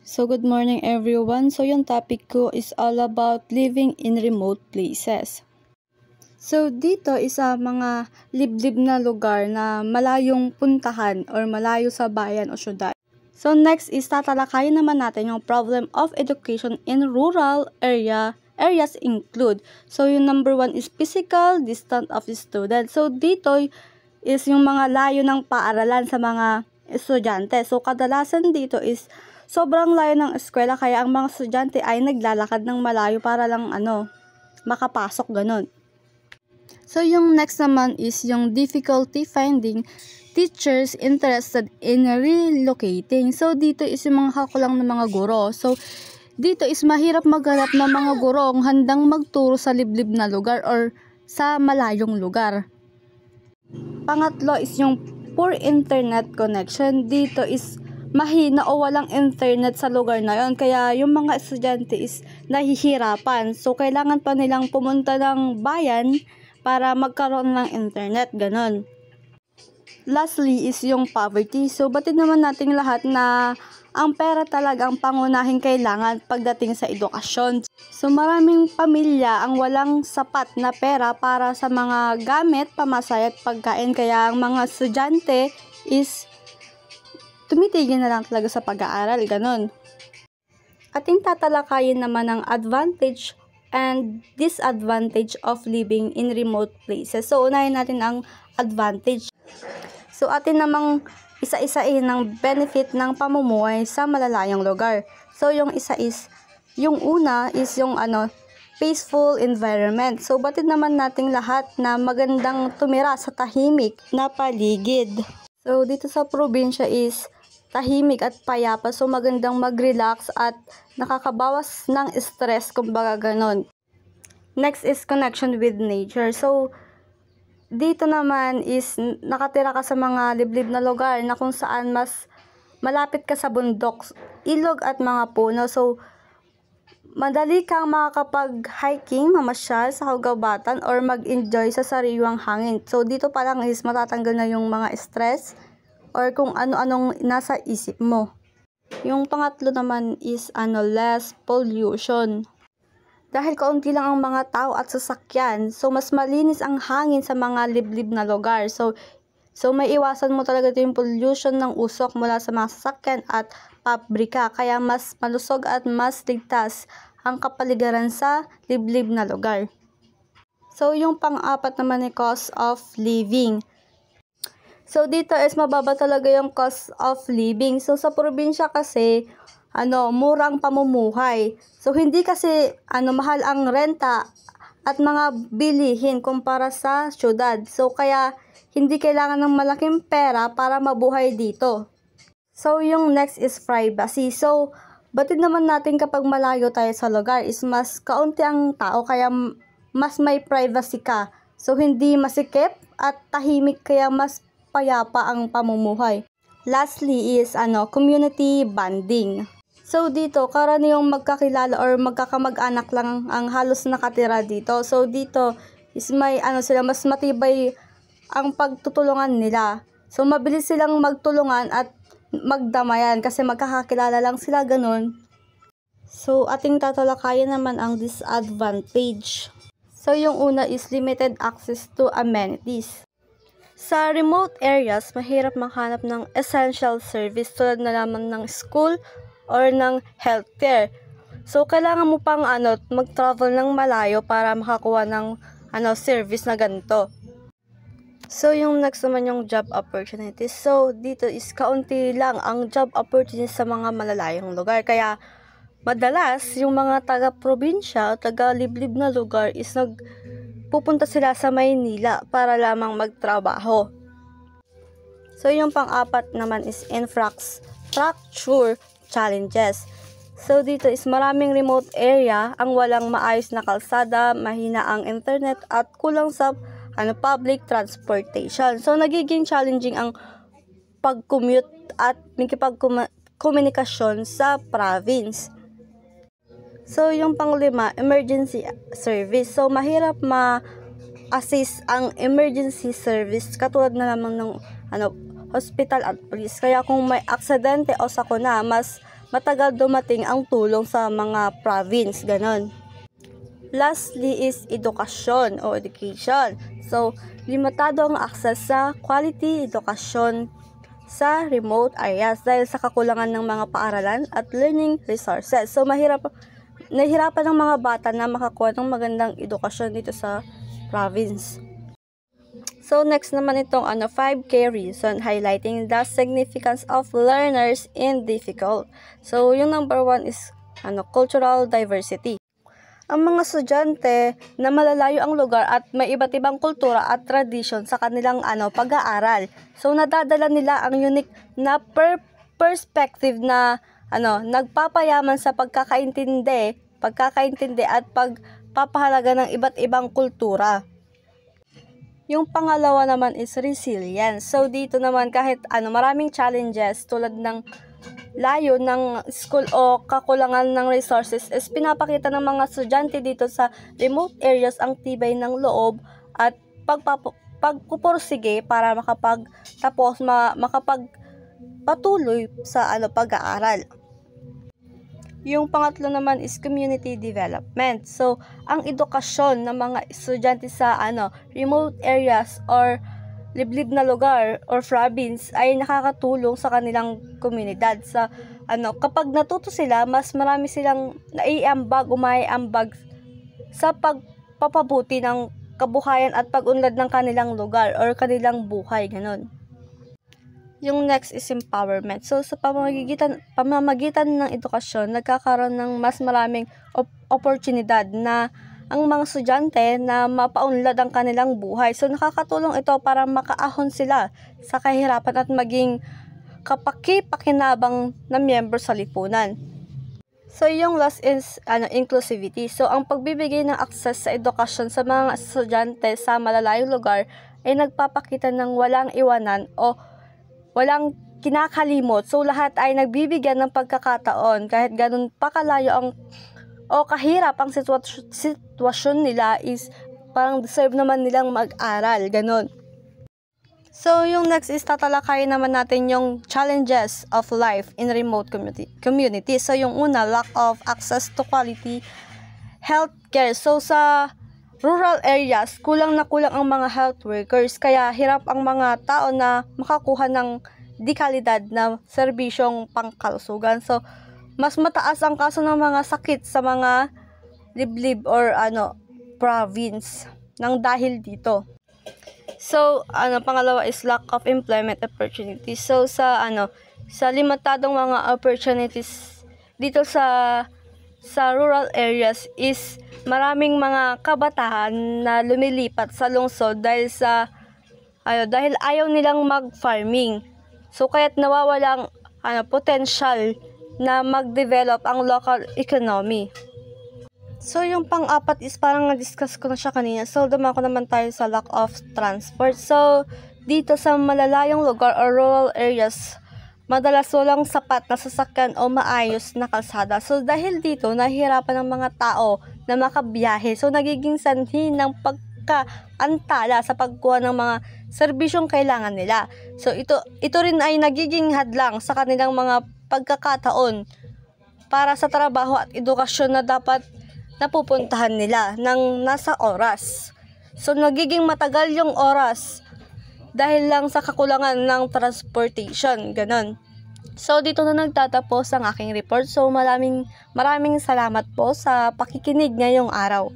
So good morning everyone. So yung topic ko is all about living in remote places. So dito is mga liblib na lugar na malayong puntahan or malayo sa bayan o syudad. So next is tatalakayin naman natin yung problem of education in rural areas include. So yung number 1 is physical distance of the student. So dito is yung mga layo ng paaralan sa mga estudyante. So kadalasan dito is sobrang layo ng eskwela kaya ang mga estudyante ay naglalakad ng malayo para lang makapasok ganun. So yung next naman is yung difficulty finding teachers interested in relocating. So dito is yung mga kakulang ng mga guro. So dito is mahirap maghanap ng mga gurong handang magturo sa liblib na lugar or sa malayong lugar. Pangatlo is yung poor internet connection. Dito is mahina o walang internet sa lugar na yon, kaya yung mga estudyante is nahihirapan. So kailangan pa nilang pumunta ng bayan para magkaroon ng internet, ganon. Lastly is yung poverty. So batid naman nating lahat na ang pera talaga ang pangunahing kailangan pagdating sa edukasyon. So maraming pamilya ang walang sapat na pera para sa mga gamit, pamasahe at pagkain, kaya ang mga estudyante is tumitigil na lang talaga sa pag-aaral, ganun. Ating tatalakayin naman ang advantage and disadvantage of living in remote places. So unahin natin ang advantage. So atin namang isa-isahin ng benefit ng pamumuhay sa malalayong lugar. So yung isa is, yung una is yung peaceful environment. So batid naman nating lahat na magandang tumira sa tahimik na paligid. So dito sa probinsya is tahimik at payapa, so magandang mag-relax at nakakabawas ng stress, kumbaga ganon. Next is connection with nature. So dito naman is nakatira ka sa mga liblib na lugar na kung saan mas malapit ka sa bundok, ilog at mga puno. So madali kang makakapag-hiking, mamasyal sa kagubatan or mag-enjoy sa sariwang hangin. So dito pa lang is matatanggal na yung mga stress or kung ano-anong nasa isip mo. Yung pangatlo naman is less pollution. Dahil kaunti lang ang mga tao at sasakyan, so mas malinis ang hangin sa mga liblib na lugar. So may iwasan mo talaga yung pollution ng usok mula sa mga sasakyan at pabrika, kaya mas malusog at mas ligtas ang kapaligiran sa liblib na lugar. So yung pang-apat naman ni cost of living. So dito is mababa talaga yung cost of living. So sa probinsya kasi murang pamumuhay. So hindi kasi mahal ang renta at mga bilihin kumpara sa syudad. So kaya hindi kailangan ng malaking pera para mabuhay dito. So yung next is privacy. So batid naman natin kapag malayo tayo sa lugar is mas kaunti ang tao kaya mas may privacy ka. So hindi masikip at tahimik kaya mas payapa ang pamumuhay. Lastly is community bonding. So dito karaniwang magkakilala or magkakamag-anak lang ang halos nakatira dito. So dito is may sila mas matibay ang pagtutulungan nila. So mabilis silang magtulungan at magdamayan kasi magkakakilala lang sila, ganun. So ating tatalakayan naman ang disadvantage. So yung una is limited access to amenities. Sa remote areas, mahirap makahanap ng essential service tulad na lamang ng school or ng healthcare. So kailangan mo pang mag-travel ng malayo para makakuha ng service na ganito. So yung next naman yung job opportunities. So dito is kaunti lang ang job opportunities sa mga malalayong lugar. Kaya madalas yung mga taga-probinsya o taga-liblib na lugar is pupunta sila sa Maynila para lamang magtrabaho. So yung pang-apat naman is infrastructure challenges. So dito is maraming remote area ang walang maayos na kalsada, mahina ang internet at kulang sa public transportation. So nagiging challenging ang pag-commute at makipagkomunikasyon sa province. So yung pang-lima, emergency service. So mahirap ma-assist ang emergency service katulad na lamang ng hospital at police. Kaya kung may aksidente o sakuna, mas matagal dumating ang tulong sa mga province, ganon. Lastly is edukasyon o education. So, limitado ang access sa quality edukasyon sa remote areas dahil sa kakulangan ng mga paaralan at learning resources. So, nahihirapan ng mga bata na makakuha ng magandang edukasyon dito sa province. So, next naman itong 5K reason highlighting the significance of learners in difficult. So, yung number 1 is cultural diversity. Ang mga estudyante na malalayo ang lugar at may iba't ibang kultura at tradisyon sa kanilang pag-aaral. So, nadadala nila ang unique na perspective na nagpapayaman sa pagkakaintindi at pagpapahalaga ng iba't ibang kultura. Yung pangalawa naman is resilience. So, dito naman kahit maraming challenges tulad ng layo ng school o kakulangan ng resources is pinapakita ng mga estudyante dito sa remote areas ang tibay ng loob at pagpupursige para makapagpatuloy sa pag-aaral. Yung pangatlo naman is community development. So, ang edukasyon ng mga estudyante sa remote areas or liblib na lugar or province ay nakakatulong sa kanilang komunidad. Sa kapag natuto sila, mas marami silang umaiambag sa pagpapabuti ng kabuhayan at pag-unlad ng kanilang lugar or kanilang buhay, ganon. Yung next is empowerment. So, sa pamamagitan ng edukasyon, nagkakaroon ng mas maraming oportunidad na ang mga estudyante na mapaunlad ang kanilang buhay. So, nakakatulong ito para makaahon sila sa kahirapan at maging kapaki-pakinabang na miyembro sa lipunan. So, yung last is inclusivity. So, ang pagbibigay ng access sa edukasyon sa mga estudyante sa malalayong lugar ay nagpapakita ng walang iwanan o walang kinakalimot. So, lahat ay nagbibigyan ng pagkakataon kahit ganun pa kalayo o kahirap ang sitwasyon nila is parang deserve naman nilang mag-aral, ganun. So, yung next is tatalakayin naman natin yung challenges of life in remote community. So, yung una, lack of access to quality healthcare. So, sa rural areas, kulang na kulang ang mga health workers, kaya hirap ang mga tao na makakuha ng dekalidad na serbisyong pangkalusugan. So, mas mataas ang kaso ng mga sakit sa mga liblib or province nang dahil dito. So, pangalawa is lack of employment opportunities. So, sa limitadong mga opportunities dito sa rural areas is maraming mga kabataan na lumilipat sa lungsod dahil ayaw nilang mag-farming. So, kaya't nawawalang potential na mag-develop ang local economy. So, yung pang-apat is parang na-discuss ko na siya kanina. So, dumako naman tayo sa lack of transport. So, dito sa malalayong lugar or rural areas, madalas walang sapat na sasakyan o maayos na kalsada. So, dahil dito, nahihirapan ng mga tao na makabiyahe. So, nagiging sanhi ng pagkaantala sa pagkuha ng mga serbisyong kailangan nila. So, ito rin ay nagiging hadlang sa kanilang mga pagkakataon para sa trabaho at edukasyon na dapat napupuntahan nila ng nasa oras. So, nagiging matagal yung oras dahil lang sa kakulangan ng transportation, ganon. So, dito na nagtatapos ang aking report. So, maraming salamat po sa pakikinig ngayong araw.